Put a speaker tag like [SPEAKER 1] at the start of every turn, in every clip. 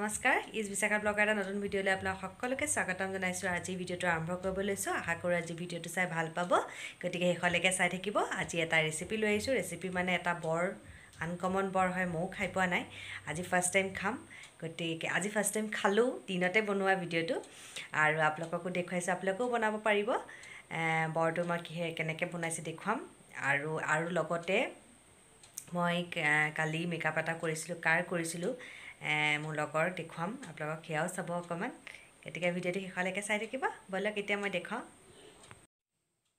[SPEAKER 1] নমস্কাৰ is Bishakha blogger এটা নতুন ভিডিঅ'লৈ আপোনাক সকলোকে স্বাগতম জনাইছোঁ। আজি ভিডিঅ'টো আৰম্ভ কৰিব লৈছোঁ। আশা কৰোঁ আজি ভিডিঅ'টো চাই ভাল পাব, গতিকে শেষলৈকে চাই থাকিব। আজি এটা ৰেচিপি লৈ আহিছোঁ। ৰেচিপি মানে এটা বৰ আনকমন বৰ হয়, ময়ো খাই পোৱা নাই, আজি ফাৰ্ষ্ট টাইম খাম। গতিকে আজি ফাৰ্ষ্ট টাইম খালোঁ, দিনতে বনোৱা ভিডিঅ'টো, আৰু আপোনালোককো দেখুৱাইছোঁ, আপোনালোকেও বনাব পাৰিব। বৰটো মই কেনেকৈ বনাইছোঁ দেখুৱাম। আৰু লগতে মই কালি মেকআপ এটা কৰিছিলোঁ, কৰিছিলোঁ মোৰ লগৰ, দেখুৱাম আপোনালোকক, সেয়াও চাব অকণমান। গতিকে ভিডিঅ'টো শেষলৈকে চাই থাকিব। ব'লক এতিয়া মই দেখুৱাওঁ।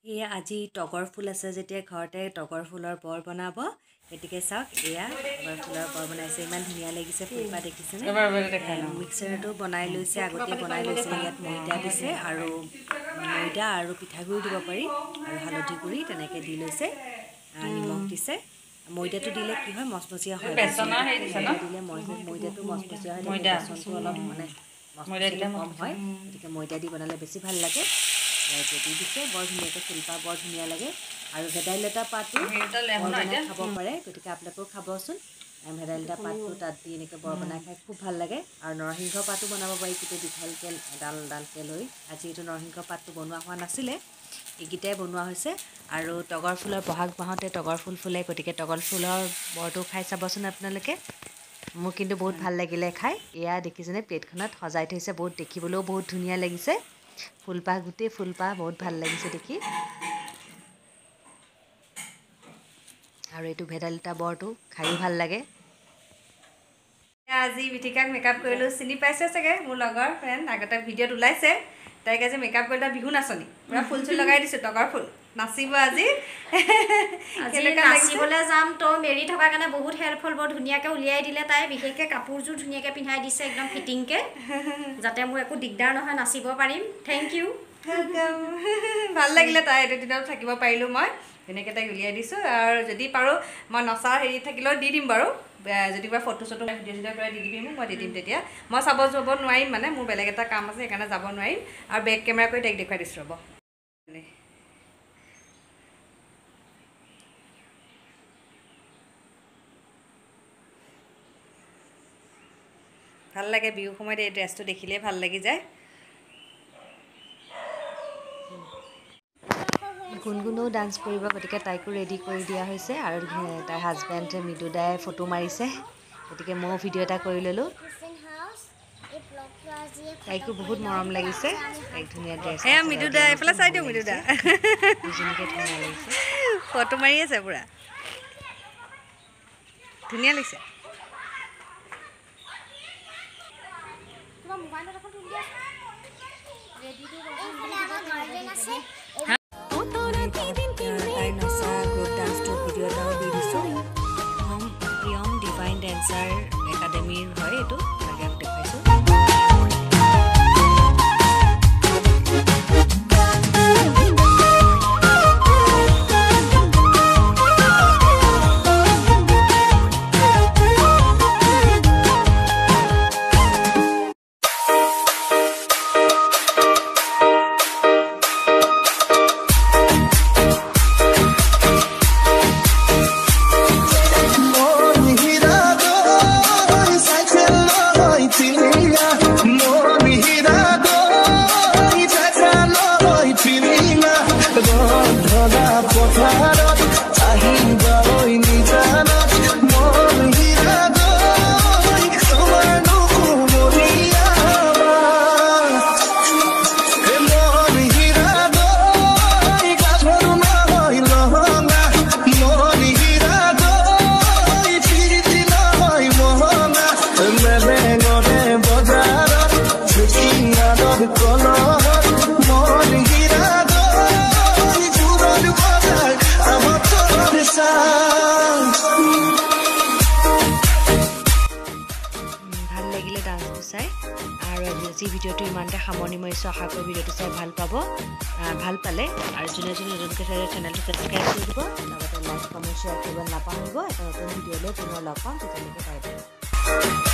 [SPEAKER 1] এয়া আজি তগৰ ফুল আছে যেতিয়া ঘৰতে তগৰ ফুলৰ বৰ বনাব, গতিকে চাওক এয়া তগৰ ফুলৰ বৰ বনাইছে, ইমান ধুনীয়া লাগিছে ফুলপাহ দেখিছেনে। মিক্সাৰটো বনাই লৈছে, আগতে বনাই লৈছে। ইয়াত ময়দা দিছে, আৰু ময়দা আৰু পিঠাগুড়ি দিব পাৰি, আৰু হালধি গুড়ি তেনেকৈ দি লৈছে, নিমখ দিছে। ময়দাটো দিলে কি হয়, মচমচীয়া হয়। ময়দা দিলে ময়দাটো মচমচীয়া হয়, বেচনটো অলপ মানে মচমচীয়াটো কম হয়, গতিকে ময়দা দি বনালে বেছি ভাল লাগে। দি দিছে, বৰ ধুনীয়াকৈ ফুলপাহ বৰ ধুনীয়া লাগে। আৰু ভেদাইলতা পাতো বৰ বনাই খাব পাৰে, গতিকে আপোনালোকেও খাবচোন। ভেদাইলতা পাতটো তাত দি এনেকৈ বৰ বনাই খাই খুব ভাল লাগে। আৰু নৰসিংহ পাতো বনাব পাৰি, গোটেই দীঘলকৈ ডালকৈ লৈ। আজি এইটো নৰসিংহ পাতটো বনোৱা হোৱা নাছিলে, এইকেইটাই বনোৱা হৈছে। আৰু তগৰ ফুলৰ বহাগ মাহতে তগৰ ফুল ফুলে, গতিকে তগৰ ফুলৰ বৰটো খাই চাবচোন আপোনালোকে। মোৰ কিন্তু বহুত ভাল লাগিলে খাই। এয়া দেখিছেনে, প্লেটখনত সজাই থৈছে, বহুত দেখিবলৈও বহুত ধুনীয়া লাগিছে। ফুলপাহ, গোটেই ফুলপাহ বহুত ভাল লাগিছে দেখি। আৰু এইটো ভেদাইলতা বৰটো খায়ো ভাল লাগে। আজি বিথিকাক মেকআপ কৰিলোঁ, চিনি পাইছে চাগে, মোৰ লগৰ ফ্ৰেণ্ড, আগতে ভিডিঅ'ত ওলাইছে। তাইক আজি মেকআপ কৰিলে বিহু নাচনী, পূৰা ফুল চুল লগাই দিছোঁ, তগৰ ফুল নাচিব আজি।
[SPEAKER 2] নাচিবলৈ যাম তো মেৰি থকাৰ কাৰণে বহুত হেল্পফুল, বৰ ধুনীয়াকৈ উলিয়াই দিলে তাই। বিশেষকৈ কাপোৰযোৰ ধুনীয়াকৈ পিন্ধাই দিছে, একদম ফিটিংকৈ, যাতে মোৰ একো দিগদাৰ নহয়, নাচিব পাৰিম। থেংক ইউ,
[SPEAKER 1] ভাল লাগিলে, তাই এইটো দিনত থাকিব পাৰিলোঁ মই, ধুনীয়াকৈ তাইক উলিয়াই দিছোঁ। আৰু যদি পাৰোঁ মই নচা হেৰি থাকিলেও দি দিম বাৰু, যদি কিবা ফটো চটো ভিডিঅ' চিডিঅ' পৰা দি দিবি মোক, মই দি দিম তেতিয়া। মই যাব নোৱাৰিম মানে, মোৰ বেলেগ এটা কাম আছে, সেইকাৰণে যাব নোৱাৰিম। আৰু বেক কেমেৰা কৰি তাইক দেখুৱাই দিছোঁ ৰ'ব। ভাল লাগে বিহু সময়ত এই ড্ৰেছটো দেখিলেই ভাল লাগি যায়। গুণগুণেও ডান্স কৰিব, গতিকে তাইকো ৰেডি কৰি দিয়া হৈছে। আৰু তাইৰ হাজবেণ্ড মৃদু দাই ফটো মাৰিছে, গতিকে ময়ো ভিডিঅ' এটা কৰি ল'লোঁ। তাইকো বহুত মৰম লাগিছে, তাইক ধুনীয়া ড্ৰেছ। এয়া মৃদু দা, এইফালে চাই দিওঁ, মৃদু দা দুজনীকে ধুনীয়া লাগিছে, ফটো মাৰি আছে, পূৰা ধুনীয়া লাগিছে। তাই নচা গ্ৰুপ ডান্সটোৰ ভিডিঅ' এটাও দি দিছোঁ। প্ৰিয়ম ডিভাইন ডেন্সাৰ একাডেমীৰ হয় এইটো, তাকে দেখুৱাইছোঁ। ভাল লাগিলে ডান্সটো চাই। আৰু আজি ভিডিঅ'টো ইমানতে সামৰণি মাৰিছোঁ। আশা কৰোঁ ভিডিঅ'টো চাই ভাল পালে। আৰু যোনে নতুনকৈ চাই চেনেলটো ছাবস্ক্ৰাইব কৰি দিব, লগতে লাইক কমেণ্ট শ্বেয়াৰ কৰিব নাপাহৰিব। এটা নতুন ভিডিঅ'লৈ পুনৰ লগ পাম, তেতিয়ালৈকে বাই বাই।